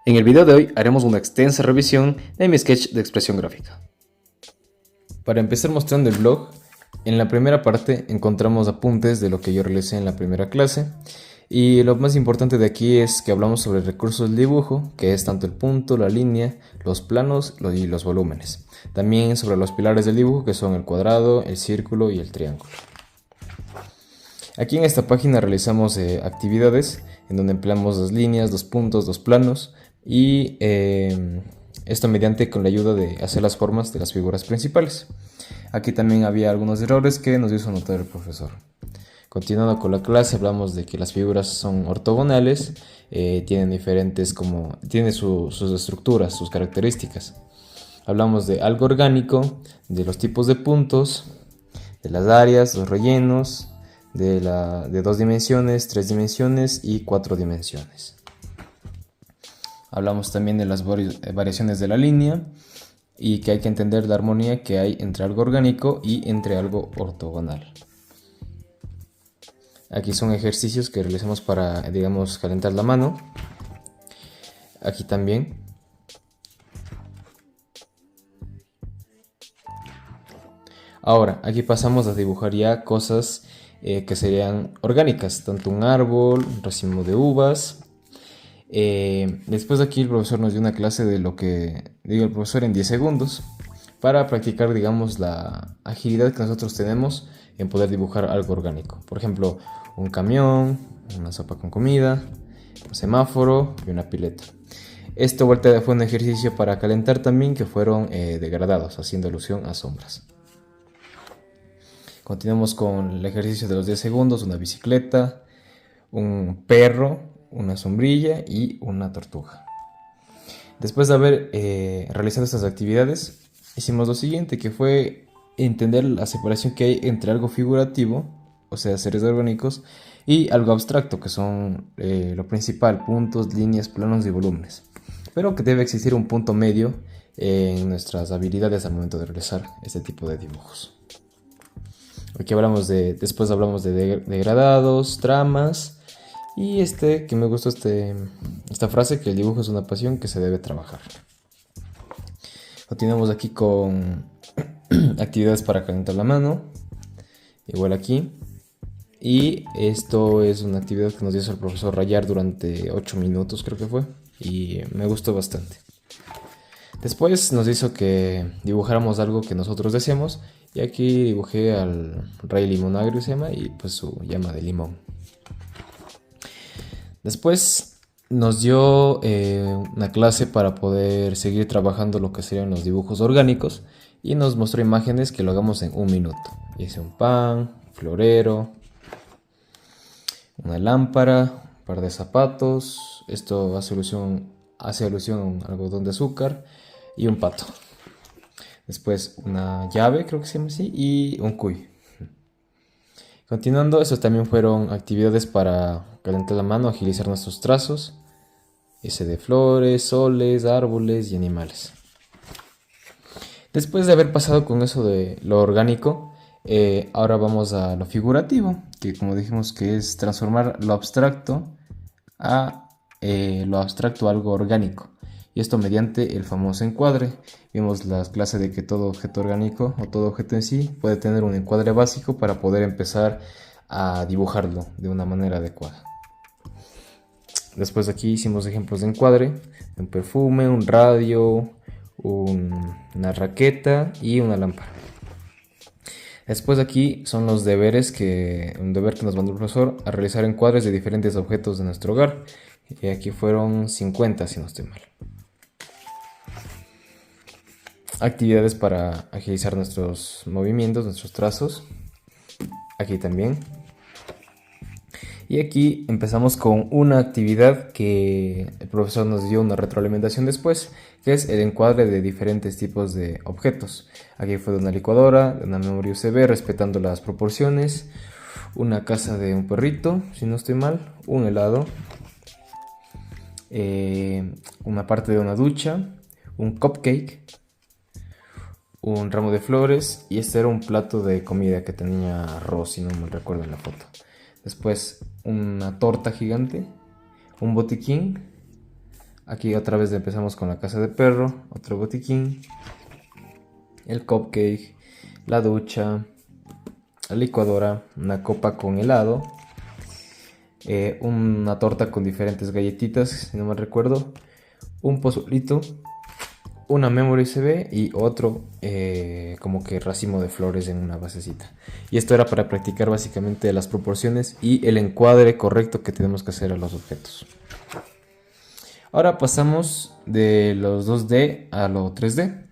En el video de hoy haremos una extensa revisión de mi sketch de expresión gráfica. Para empezar mostrando el blog, en la primera parte encontramos apuntes de lo que yo realicé en la primera clase, y lo más importante de aquí es que hablamos sobre recursos del dibujo, que es tanto el punto, la línea, los planos y los volúmenes. También sobre los pilares del dibujo, que son el cuadrado, el círculo y el triángulo. Aquí en esta página realizamos actividades en donde empleamos dos líneas, dos puntos, dos planos, y esto mediante con la ayuda de hacer las formas de las figuras principales. Aquí también había algunos errores que nos hizo notar el profesor. Continuando con la clase, hablamos de que las figuras son ortogonales, tienen sus estructuras, sus características. Hablamos de algo orgánico, de los tipos de puntos, de las áreas, los rellenos, de 2 dimensiones, 3 dimensiones y 4 dimensiones. Hablamos también de las variaciones de la línea y que hay que entender la armonía que hay entre algo orgánico y entre algo ortogonal. Aquí son ejercicios que realizamos para, digamos, calentar la mano. Aquí también. Ahora, aquí pasamos a dibujar ya cosas que serían orgánicas, tanto un árbol, un racimo de uvas. Después de aquí el profesor nos dio una clase de lo que digo el profesor en 10 segundos para practicar, digamos, la agilidad que nosotros tenemos en poder dibujar algo orgánico. Por ejemplo, un camión, una sopa con comida, un semáforo y una pileta. Esto vuelta fue un ejercicio para calentar también, que fueron degradados, haciendo alusión a sombras. Continuamos con el ejercicio de los 10 segundos, una bicicleta, un perro, una sombrilla y una tortuga. Después de haber realizado estas actividades, hicimos lo siguiente, que fue entender la separación que hay entre algo figurativo, o sea, seres orgánicos, y algo abstracto, que son lo principal, puntos, líneas, planos y volúmenes. Pero que debe existir un punto medio en nuestras habilidades al momento de realizar este tipo de dibujos. Aquí después hablamos de degradados, tramas, y que me gustó esta frase, que el dibujo es una pasión que se debe trabajar. Continuamos aquí con actividades para calentar la mano, igual aquí. Y esto es una actividad que nos hizo el profesor rayar durante 8 minutos, creo que fue, y me gustó bastante. Después nos hizo que dibujáramos algo que nosotros deseamos, y aquí dibujé al rey limonagrio, se llama, y pues su llama de limón. Después nos dio una clase para poder seguir trabajando lo que serían los dibujos orgánicos, y nos mostró imágenes que lo hagamos en 1 minuto. Hice un pan, un florero, una lámpara, un par de zapatos, esto hace alusión a un algodón de azúcar, y un pato. Después una llave, creo que se llama así, y un cuy. Continuando, estos también fueron actividades para calentar la mano, agilizar nuestros trazos. Ese de flores, soles, árboles y animales. Después de haber pasado con eso de lo orgánico, ahora vamos a lo figurativo, que como dijimos que es transformar lo abstracto a algo orgánico. Y esto mediante el famoso encuadre. Vimos la clase de que todo objeto orgánico o todo objeto en sí puede tener un encuadre básico para poder empezar a dibujarlo de una manera adecuada. Después aquí hicimos ejemplos de encuadre: un perfume, un radio, una raqueta y una lámpara. Después aquí son los deberes, un deber que nos mandó el profesor a realizar encuadres de diferentes objetos de nuestro hogar. Y aquí fueron 50, si no estoy mal. Actividades para agilizar nuestros movimientos, nuestros trazos. Aquí también. Y aquí empezamos con una actividad que el profesor nos dio una retroalimentación después, que es el encuadre de diferentes tipos de objetos. Aquí fue de una licuadora, de una memoria USB, respetando las proporciones, una casa de un perrito, si no estoy mal, un helado, una parte de una ducha, un cupcake, un ramo de flores, y este era un plato de comida que tenía arroz, si no me recuerdo en la foto. Después una torta gigante, un botiquín, Aquí otra vez empezamos con la casa de perro, otro botiquín, el cupcake, la ducha, la licuadora, una copa con helado, una torta con diferentes galletitas, si no me recuerdo, un pozolito, una memory USB y otro como que racimo de flores en una basecita. Y esto era para practicar básicamente las proporciones y el encuadre correcto que tenemos que hacer a los objetos. Ahora pasamos de los 2D a lo 3D.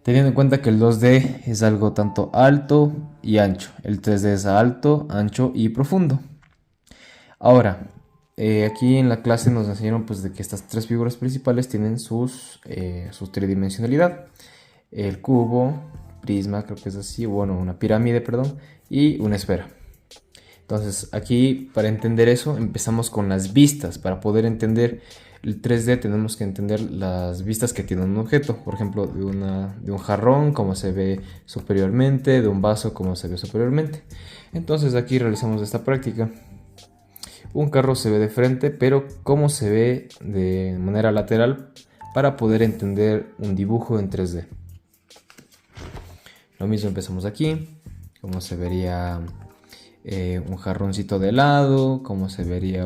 Teniendo en cuenta que el 2D es algo tanto alto y ancho. El 3D es alto, ancho y profundo. Ahora, aquí en la clase nos enseñaron pues de que estas tres figuras principales tienen su tridimensionalidad. El cubo, prisma, creo que es así, bueno, una pirámide, perdón, y una esfera. Entonces aquí para entender eso empezamos con las vistas. Para poder entender el 3D tenemos que entender las vistas que tiene un objeto. Por ejemplo, de un jarrón, como se ve superiormente, de un vaso, como se ve superiormente. Entonces aquí realizamos esta práctica. Un carro se ve de frente, pero cómo se ve de manera lateral para poder entender un dibujo en 3D. Lo mismo empezamos aquí, cómo se vería un jarroncito de helado, cómo se vería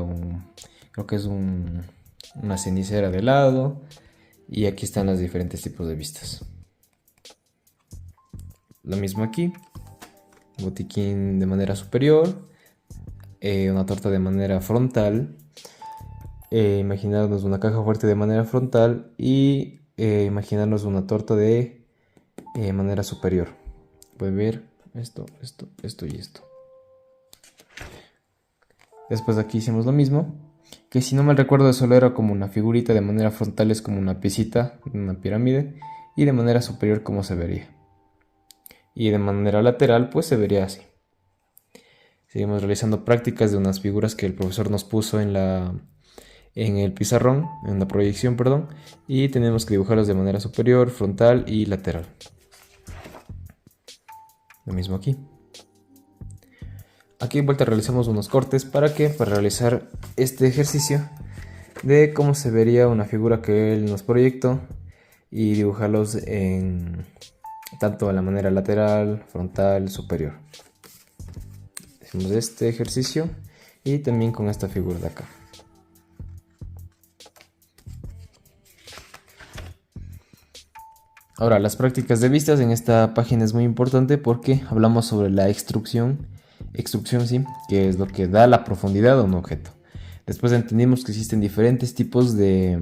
creo que es una cenicera de helado, y aquí están los diferentes tipos de vistas. Lo mismo aquí, botiquín de manera superior, una torta de manera frontal, imaginarnos una caja fuerte de manera frontal y imaginarnos una torta de manera superior. Pueden ver esto y esto. Después aquí hicimos lo mismo, que si no mal recuerdo solo era como una figurita. De manera frontal es como una piecita, una pirámide, y de manera superior como se vería. Y de manera lateral pues se vería así. Seguimos realizando prácticas de unas figuras que el profesor nos puso en el pizarrón, en la proyección, perdón, y tenemos que dibujarlas de manera superior, frontal y lateral. Lo mismo aquí. Aquí en vuelta realizamos unos cortes para realizar este ejercicio de cómo se vería una figura que él nos proyectó y dibujarlos tanto a la manera lateral, frontal, superior. Hacemos este ejercicio y también con esta figura de acá. Ahora, las prácticas de vistas en esta página es muy importante porque hablamos sobre la extrusión, sí, que es lo que da la profundidad a un objeto. Después entendimos que existen diferentes tipos de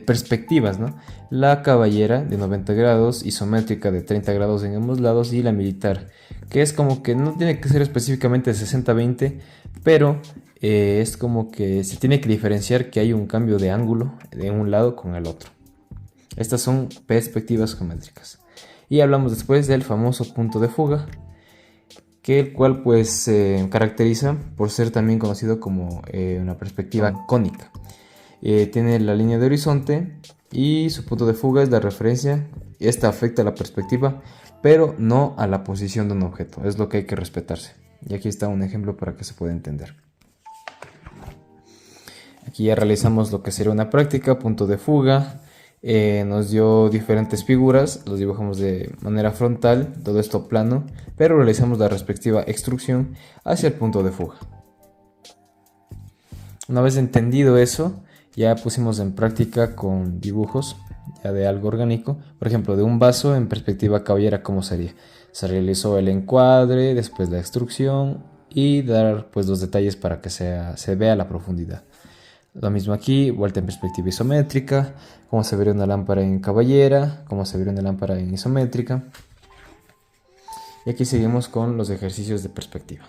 perspectivas, ¿no? La caballera de 90 grados, isométrica de 30 grados en ambos lados y la militar, que es como que no tiene que ser específicamente de 60-20, pero es como que se tiene que diferenciar que hay un cambio de ángulo de un lado con el otro. Estas son perspectivas geométricas. Y hablamos después del famoso punto de fuga, que el cual pues se caracteriza por ser también conocido como una perspectiva cónica. Tiene la línea de horizonte y su punto de fuga es la referencia. Esta afecta a la perspectiva, pero no a la posición de un objeto. Es lo que hay que respetarse. Y aquí está un ejemplo para que se pueda entender. Aquí ya realizamos lo que sería una práctica, punto de fuga. Nos dio diferentes figuras, los dibujamos de manera frontal, todo esto plano, pero realizamos la respectiva extrusión hacia el punto de fuga. Una vez entendido eso, ya pusimos en práctica con dibujos ya de algo orgánico. Por ejemplo, de un vaso en perspectiva caballera, ¿cómo sería? Se realizó el encuadre, después la extrusión y dar pues los detalles para que se vea la profundidad. Lo mismo aquí, vuelta en perspectiva isométrica, cómo se vería una lámpara en caballera, cómo se vería una lámpara en isométrica. Y aquí seguimos con los ejercicios de perspectiva.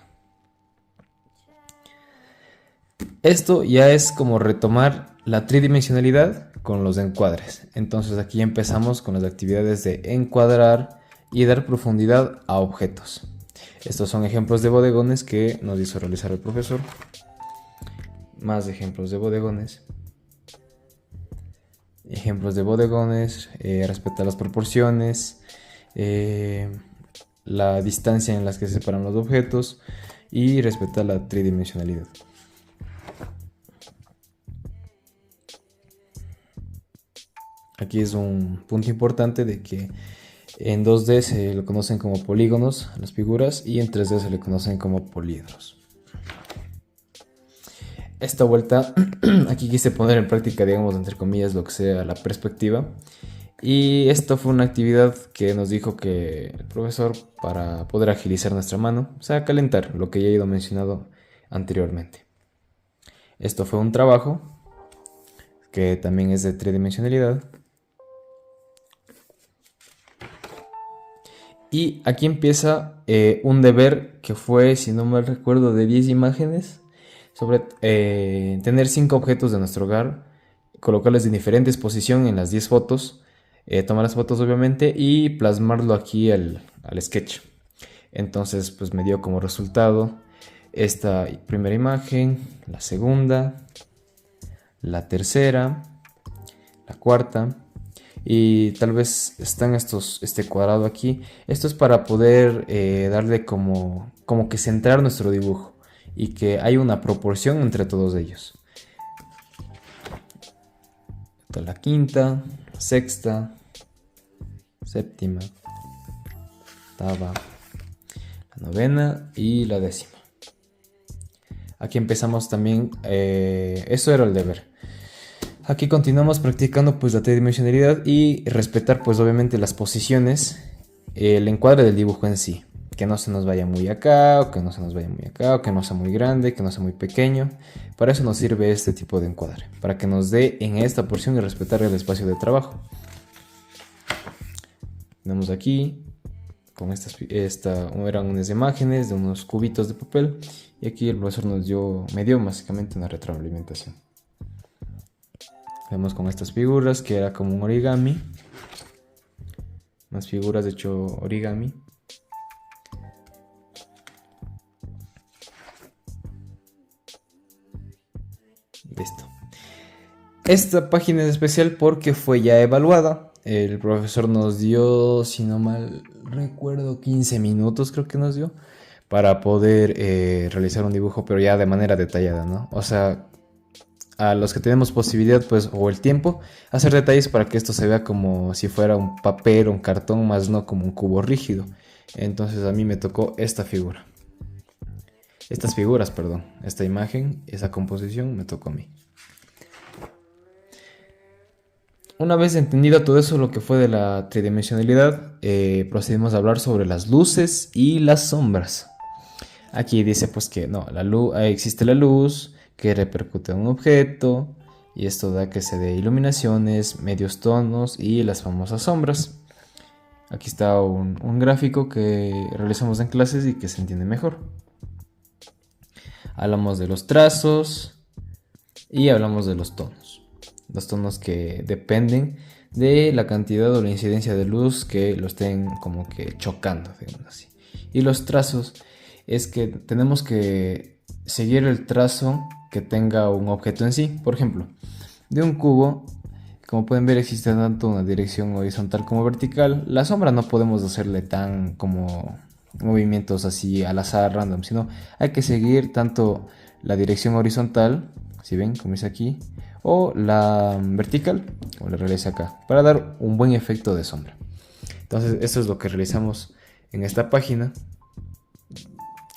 Esto ya es como retomar la tridimensionalidad con los encuadres. Entonces aquí empezamos con las actividades de encuadrar y dar profundidad a objetos. Estos son ejemplos de bodegones que nos hizo realizar el profesor. Más ejemplos de bodegones. Respeta las proporciones, la distancia en las que se separan los objetos y respeta la tridimensionalidad. Aquí es un punto importante de que en 2D se lo conocen como polígonos a las figuras y en 3D se le conocen como políedros. Esta vuelta, aquí quise poner en práctica, digamos, entre comillas, lo que sea la perspectiva. Y esto fue una actividad que nos dijo que el profesor, para poder agilizar nuestra mano, o sea, calentar, lo que ya he ido mencionado anteriormente. Esto fue un trabajo que también es de tridimensionalidad. Y aquí empieza un deber que fue, si no mal recuerdo, de 10 imágenes sobre tener 5 objetos de nuestro hogar, colocarles en diferentes posiciones en las 10 fotos, tomar las fotos obviamente y plasmarlo aquí al sketch. Entonces pues me dio como resultado esta primera imagen, la segunda, la tercera, la cuarta. Y tal vez están este cuadrado aquí. Esto es para poder darle como que centrar nuestro dibujo y que haya una proporción entre todos ellos. Esta es la quinta, la sexta, séptima, octava, la novena y la décima. Aquí empezamos también, eso era el deber. Aquí continuamos practicando pues la tridimensionalidad y respetar pues obviamente las posiciones, el encuadre del dibujo en sí, que no se nos vaya muy acá, o que no se nos vaya muy acá, o que no sea muy grande, que no sea muy pequeño. Para eso nos sirve este tipo de encuadre, para que nos dé en esta porción y respetar el espacio de trabajo. Tenemos aquí, con eran unas imágenes de unos cubitos de papel, y aquí el profesor me dio básicamente una retroalimentación. Vemos con estas figuras que era como un origami. Más figuras de hecho origami. Listo. Esta página es especial porque fue ya evaluada. El profesor nos dio, si no mal recuerdo, 15 minutos creo que nos dio para poder realizar un dibujo, pero ya de manera detallada, ¿no? O sea, a los que tenemos posibilidad, pues, o el tiempo, hacer detalles para que esto se vea como si fuera un papel o un cartón, más no como un cubo rígido. Entonces a mí me tocó esta figura. Estas figuras, perdón. Esta imagen, esa composición me tocó a mí. Una vez entendido todo eso, lo que fue de la tridimensionalidad, procedimos a hablar sobre las luces y las sombras. Aquí dice pues que no, existe la luz que repercute en un objeto y esto da que se dé iluminaciones, medios tonos y las famosas sombras. Aquí está un gráfico que realizamos en clases y que se entiende mejor. Hablamos de los trazos y hablamos de los tonos. Los tonos que dependen de la cantidad o la incidencia de luz que lo estén como que chocando, digamos así. Y los trazos es que tenemos que seguir el trazo que tenga un objeto en sí. Por ejemplo, de un cubo, como pueden ver, existe tanto una dirección horizontal como vertical. La sombra no podemos hacerle tan como movimientos así al azar, random, sino hay que seguir tanto la dirección horizontal, si ven, como dice aquí, o la vertical, como le realicé acá, para dar un buen efecto de sombra. Entonces, eso es lo que realizamos en esta página.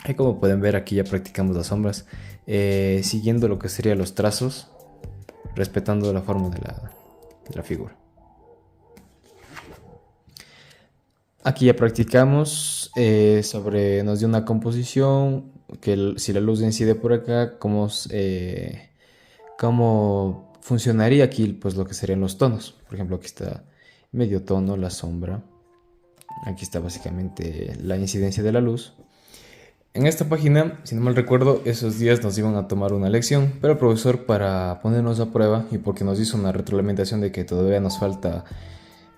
Y como pueden ver, aquí ya practicamos las sombras, siguiendo lo que serían los trazos, respetando la forma de la figura. Aquí ya practicamos nos dio una composición, que si la luz incide por acá, cómo funcionaría aquí pues lo que serían los tonos. Por ejemplo, aquí está medio tono, la sombra. Aquí está básicamente la incidencia de la luz. En esta página, si no mal recuerdo, esos días nos iban a tomar una lección, pero el profesor, para ponernos a prueba y porque nos hizo una retroalimentación de que todavía nos falta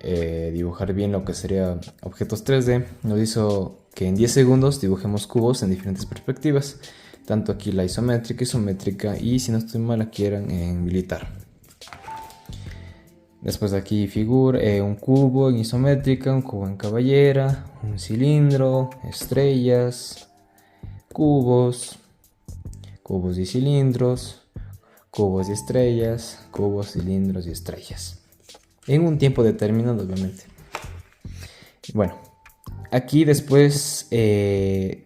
dibujar bien lo que sería objetos 3D, nos hizo que en 10 segundos dibujemos cubos en diferentes perspectivas, tanto aquí la isométrica, isométrica y, si no estoy mal, aquí eran en militar. Después de aquí un cubo en isométrica, un cubo en caballera, un cilindro, estrellas, cubos y cilindros, cubos y estrellas, cubos, cilindros y estrellas. en un tiempo determinado, obviamente. Bueno, aquí después,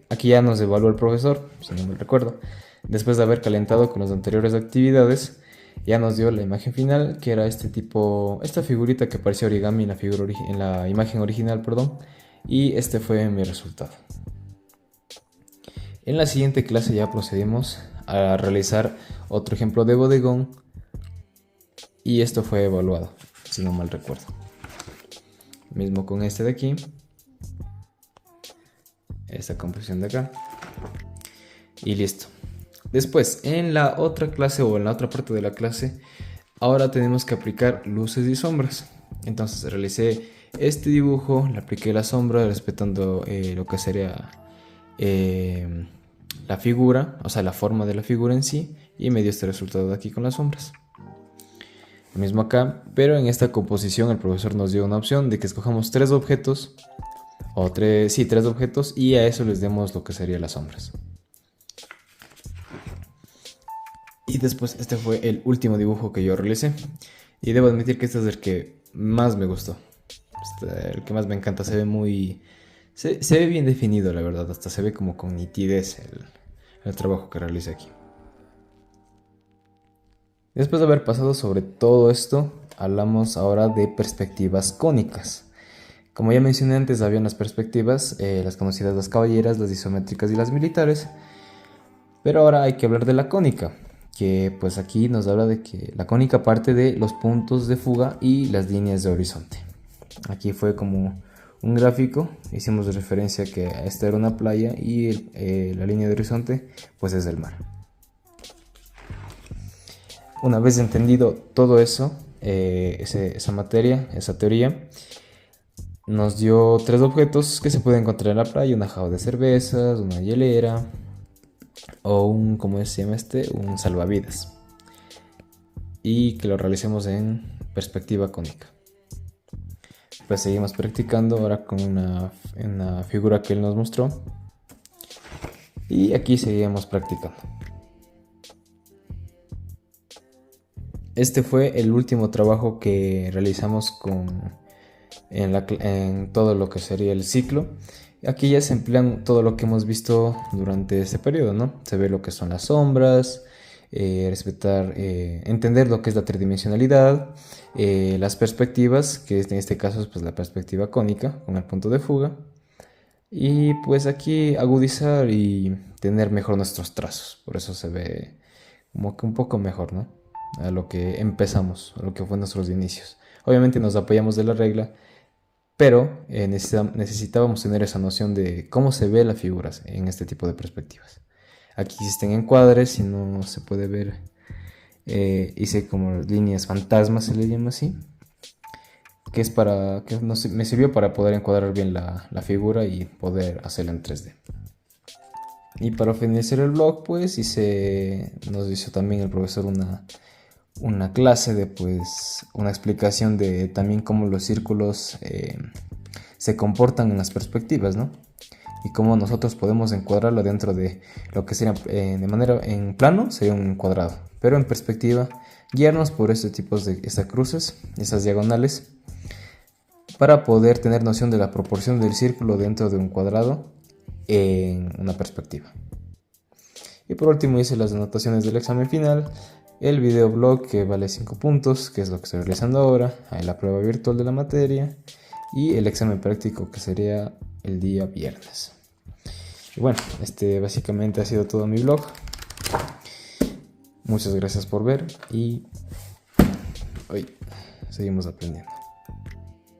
aquí ya nos evaluó el profesor, si no me recuerdo. Después de haber calentado con las anteriores actividades, ya nos dio la imagen final, que era este tipo, esta figurita que parecía origami en en la imagen original, perdón. Y este fue mi resultado. En la siguiente clase ya procedimos a realizar otro ejemplo de bodegón. Y esto fue evaluado, si no mal recuerdo. Mismo con este de aquí. Esta composición de acá. Y listo. Después, en la otra clase o en la otra parte de la clase, ahora tenemos que aplicar luces y sombras. Entonces realicé este dibujo, le apliqué la sombra respetando lo que sería la figura, o sea, la forma de la figura en sí, y me dio este resultado de aquí con las sombras. Lo mismo acá, pero en esta composición el profesor nos dio una opción de que escojamos tres objetos, tres objetos, y a eso les demos lo que serían las sombras. Y después este fue el último dibujo que yo realicé. Y debo admitir que este es el que más me gustó. El que más me encanta. Se ve muy... Se ve bien definido, la verdad. Hasta se ve como con nitidez el trabajo que realicé aquí. Después de haber pasado sobre todo esto, hablamos ahora de perspectivas cónicas. Como ya mencioné antes, habían las perspectivas, las conocidas las caballeras, las isométricas y las militares. Pero ahora hay que hablar de la cónica, que pues aquí nos habla de que la cónica parte de los puntos de fuga y las líneas de horizonte. Aquí fue como un gráfico, hicimos referencia a que esta era una playa y la línea de horizonte pues es el mar. Una vez entendido todo eso, esa materia, esa teoría, nos dio tres objetos que se pueden encontrar en la playa: una jarra de cervezas, una hielera o un, ¿cómo se llama este? Un salvavidas. Y que lo realicemos en perspectiva cónica. Pues seguimos practicando ahora con una figura que él nos mostró. Y aquí seguimos practicando. Este fue el último trabajo que realizamos en todo lo que sería el ciclo. Aquí ya se emplean todo lo que hemos visto durante este periodo, ¿no? Se ve lo que son las sombras, entender lo que es la tridimensionalidad, las perspectivas, que en este caso es pues la perspectiva cónica con el punto de fuga, y pues aquí agudizar y tener mejor nuestros trazos. Por eso se ve como que un poco mejor, ¿no? A lo que empezamos, a lo que fue nuestros inicios. Obviamente nos apoyamos de la regla, pero necesitábamos tener esa noción de cómo se ve las figuras en este tipo de perspectivas. Aquí existen encuadres y no se puede ver. Hice como líneas fantasmas, se le llama así, que es me sirvió para poder encuadrar bien la figura y poder hacerla en 3D. Y para finalizar el blog, pues nos hizo también el profesor una clase de pues una explicación de también cómo los círculos se comportan en las perspectivas, ¿no? Y cómo nosotros podemos encuadrarlo dentro de lo que sería en plano sería un cuadrado, pero en perspectiva guiarnos por estos tipos de esas cruces, esas diagonales, para poder tener noción de la proporción del círculo dentro de un cuadrado en una perspectiva. Y por último hice las anotaciones del examen final, el videoblog que vale 5 puntos, que es lo que estoy realizando ahora, la prueba virtual de la materia y el examen práctico que sería el día viernes. Y bueno, básicamente ha sido todo mi blog. Muchas gracias por ver y hoy seguimos aprendiendo.